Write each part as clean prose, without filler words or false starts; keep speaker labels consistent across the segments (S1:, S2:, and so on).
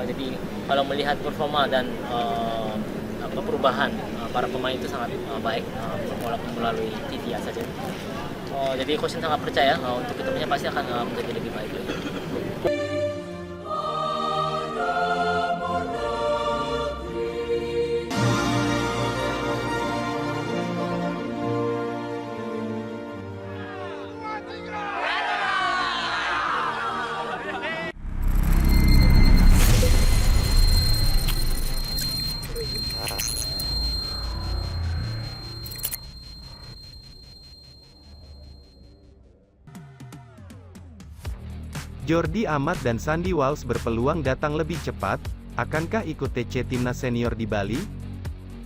S1: Jadi kalau melihat performa dan perubahan para pemain itu sangat baik, walaupun melalui TTA saja. Jadi coach sangat percaya untuk kedepannya pasti akan menjadi lebih baik lagi.
S2: Jordi Amat dan Sandy Walsh berpeluang datang lebih cepat. Akankah ikut TC Timnas Senior di Bali?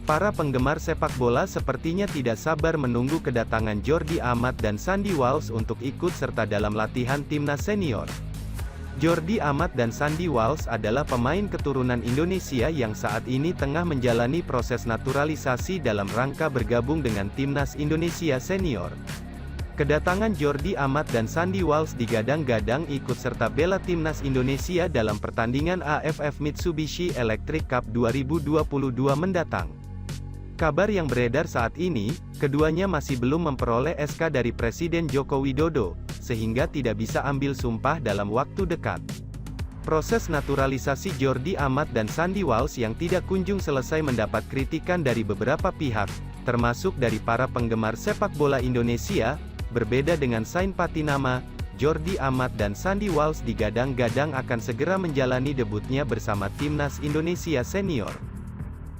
S2: Para penggemar sepak bola sepertinya tidak sabar menunggu kedatangan Jordi Amat dan Sandy Walsh untuk ikut serta dalam latihan Timnas Senior. Jordi Amat dan Sandy Walsh adalah pemain keturunan Indonesia yang saat ini tengah menjalani proses naturalisasi dalam rangka bergabung dengan Timnas Indonesia Senior. Kedatangan Jordi Amat dan Sandy Walsh digadang-gadang ikut serta bela Timnas Indonesia dalam pertandingan AFF Mitsubishi Electric Cup 2022 mendatang. Kabar yang beredar saat ini, keduanya masih belum memperoleh SK dari Presiden Joko Widodo, sehingga tidak bisa ambil sumpah dalam waktu dekat. Proses naturalisasi Jordi Amat dan Sandy Walsh yang tidak kunjung selesai mendapat kritikan dari beberapa pihak, termasuk dari para penggemar sepak bola Indonesia. Berbeda dengan Sain Patinama, Jordi Amat dan Sandy Walsh digadang-gadang akan segera menjalani debutnya bersama Timnas Indonesia Senior.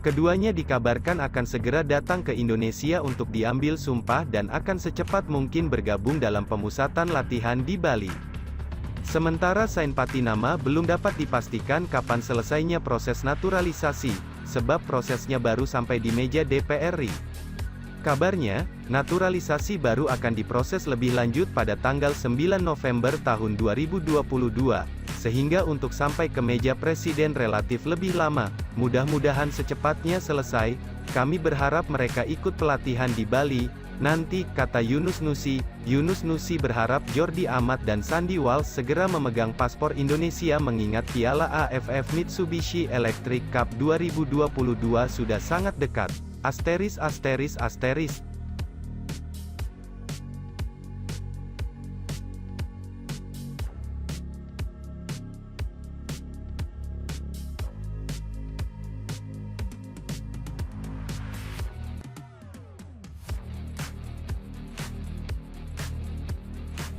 S2: Keduanya dikabarkan akan segera datang ke Indonesia untuk diambil sumpah dan akan secepat mungkin bergabung dalam pemusatan latihan di Bali. Sementara Sain Patinama belum dapat dipastikan kapan selesainya proses naturalisasi, sebab prosesnya baru sampai di meja DPR RI. Kabarnya, naturalisasi baru akan diproses lebih lanjut pada tanggal 9 November tahun 2022, sehingga untuk sampai ke meja presiden relatif lebih lama. Mudah-mudahan secepatnya selesai. Kami berharap mereka ikut pelatihan di Bali nanti, kata Yunus Nusi. Yunus Nusi berharap Jordi Amat dan Sandy Walsh segera memegang paspor Indonesia mengingat Piala AFF Mitsubishi Electric Cup 2022 sudah sangat dekat. Asteris.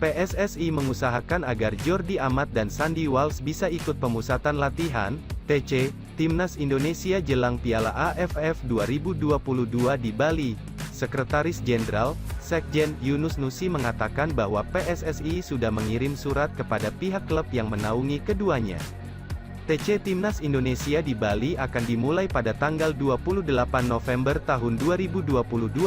S2: PSSI mengusahakan agar Jordi Amat dan Sandy Walsh bisa ikut pemusatan latihan TC Timnas Indonesia jelang Piala AFF 2022 di Bali. Sekretaris Jenderal, Sekjen, Yunus Nusi mengatakan bahwa PSSI sudah mengirim surat kepada pihak klub yang menaungi keduanya. TC Timnas Indonesia di Bali akan dimulai pada tanggal 28 November tahun 2022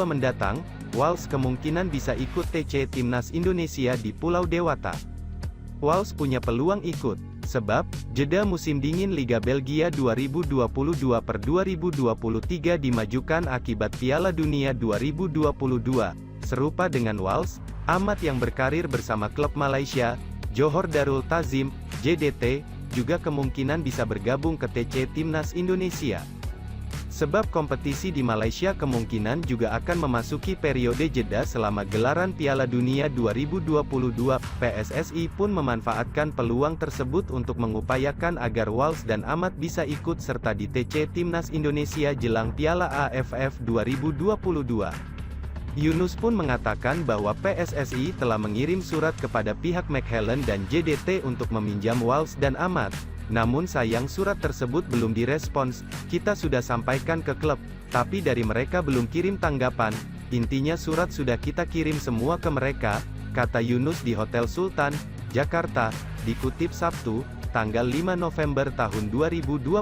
S2: mendatang. Walsh kemungkinan bisa ikut TC Timnas Indonesia di Pulau Dewata. Walsh punya peluang ikut, sebab jeda musim dingin Liga Belgia 2022/2023 dimajukan akibat Piala Dunia 2022. Serupa dengan Walsh, Amat yang berkarir bersama klub Malaysia, Johor Darul Ta'zim, JDT, juga kemungkinan bisa bergabung ke TC Timnas Indonesia. Sebab kompetisi di Malaysia kemungkinan juga akan memasuki periode jeda selama gelaran Piala Dunia 2022. PSSI pun memanfaatkan peluang tersebut untuk mengupayakan agar Walsh dan Amat bisa ikut serta di TC Timnas Indonesia jelang Piala AFF 2022. Yunus pun mengatakan bahwa PSSI telah mengirim surat kepada pihak McHellen dan JDT untuk meminjam Walsh dan Amat. Namun sayang surat tersebut belum direspons. Kita sudah sampaikan ke klub, tapi dari mereka belum kirim tanggapan. Intinya surat sudah kita kirim semua ke mereka, kata Yunus di Hotel Sultan, Jakarta, dikutip Sabtu, tanggal 5 November tahun 2022.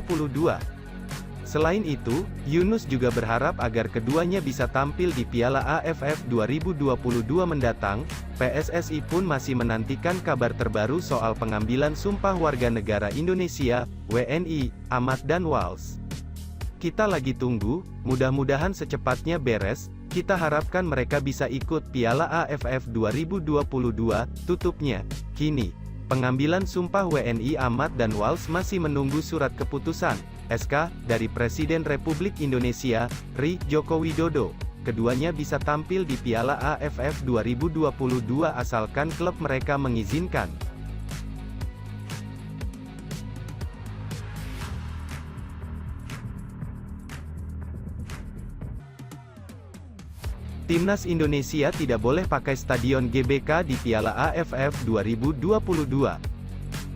S2: Selain itu, Yunus juga berharap agar keduanya bisa tampil di Piala AFF 2022 mendatang. PSSI pun masih menantikan kabar terbaru soal pengambilan sumpah warga negara Indonesia, WNI, Amat dan Walsh. Kita lagi tunggu, mudah-mudahan secepatnya beres, kita harapkan mereka bisa ikut Piala AFF 2022, tutupnya. Kini, Pengambilan sumpah WNI Ahmad dan Walsh masih menunggu surat keputusan, SK, dari Presiden Republik Indonesia, RI, Joko Widodo. Keduanya bisa tampil di Piala AFF 2022 asalkan klub mereka mengizinkan. Timnas Indonesia tidak boleh pakai Stadion GBK di Piala AFF 2022.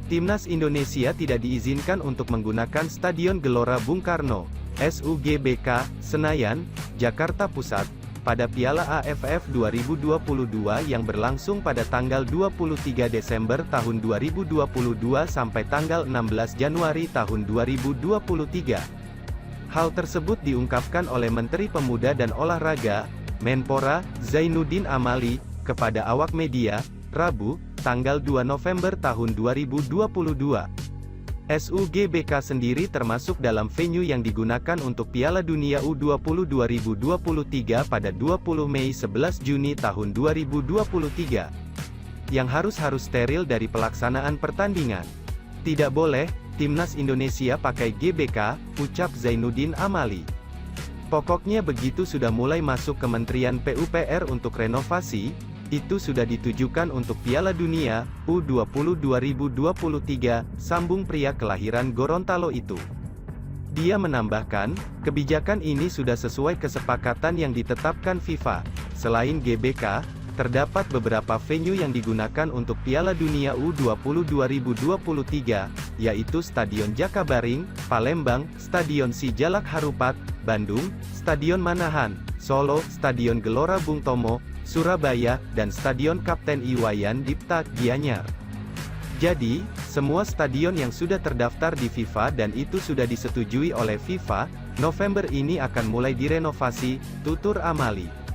S2: Timnas Indonesia tidak diizinkan untuk menggunakan Stadion Gelora Bung Karno, SUGBK, Senayan, Jakarta Pusat, pada Piala AFF 2022 yang berlangsung pada tanggal 23 Desember tahun 2022 sampai tanggal 16 Januari tahun 2023. Hal tersebut diungkapkan oleh Menteri Pemuda dan Olahraga, Menpora, Zainuddin Amali, kepada awak media, Rabu, tanggal 2 November tahun 2022. SUGBK sendiri termasuk dalam venue yang digunakan untuk Piala Dunia U20 2023 pada 20 Mei 11 Juni tahun 2023. Yang harus steril dari pelaksanaan pertandingan. Tidak boleh, Timnas Indonesia pakai GBK, ucap Zainuddin Amali. Pokoknya begitu sudah mulai masuk Kementerian PUPR untuk renovasi, itu sudah ditujukan untuk Piala Dunia, U20 2023, sambung pria kelahiran Gorontalo itu. Dia menambahkan, kebijakan ini sudah sesuai kesepakatan yang ditetapkan FIFA. Selain GBK, terdapat beberapa venue yang digunakan untuk Piala Dunia U20 2023, yaitu Stadion Jakabaring, Palembang, Stadion Sijalak Harupat, Bandung, Stadion Manahan, Solo, Stadion Gelora Bung Tomo, Surabaya, dan Stadion Kapten Iwayan Dipta, Gianyar. Jadi, semua stadion yang sudah terdaftar di FIFA dan itu sudah disetujui oleh FIFA, November ini akan mulai direnovasi, tutur Amali.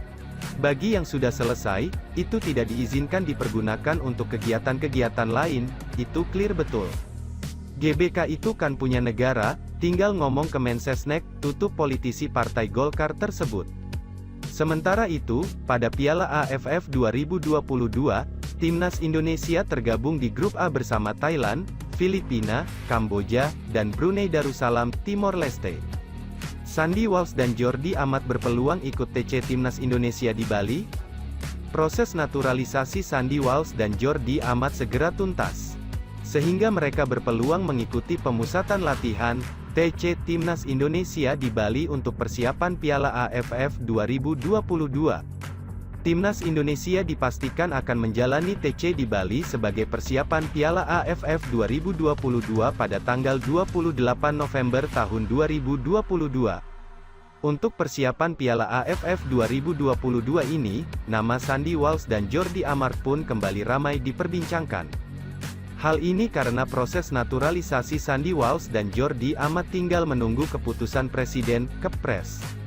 S2: Bagi yang sudah selesai, itu tidak diizinkan dipergunakan untuk kegiatan-kegiatan lain, itu clear betul. GBK itu kan punya negara, tinggal ngomong ke Mensesnek, tutup politisi Partai Golkar tersebut. Sementara itu, pada Piala AFF 2022, Timnas Indonesia tergabung di grup A bersama Thailand, Filipina, Kamboja, dan Brunei Darussalam, Timor Leste. Sandy Walsh dan Jordi Amat berpeluang ikut TC Timnas Indonesia di Bali. Proses naturalisasi Sandy Walsh dan Jordi Amat segera tuntas, sehingga mereka berpeluang mengikuti pemusatan latihan TC Timnas Indonesia di Bali untuk persiapan Piala AFF 2022. Timnas Indonesia dipastikan akan menjalani TC di Bali sebagai persiapan Piala AFF 2022 pada tanggal 28 November tahun 2022. Untuk persiapan Piala AFF 2022 ini, nama Sandy Walsh dan Jordi Amat pun kembali ramai diperbincangkan. Hal ini karena proses naturalisasi Sandy Walsh dan Jordi Amat tinggal menunggu keputusan Presiden, Kepres.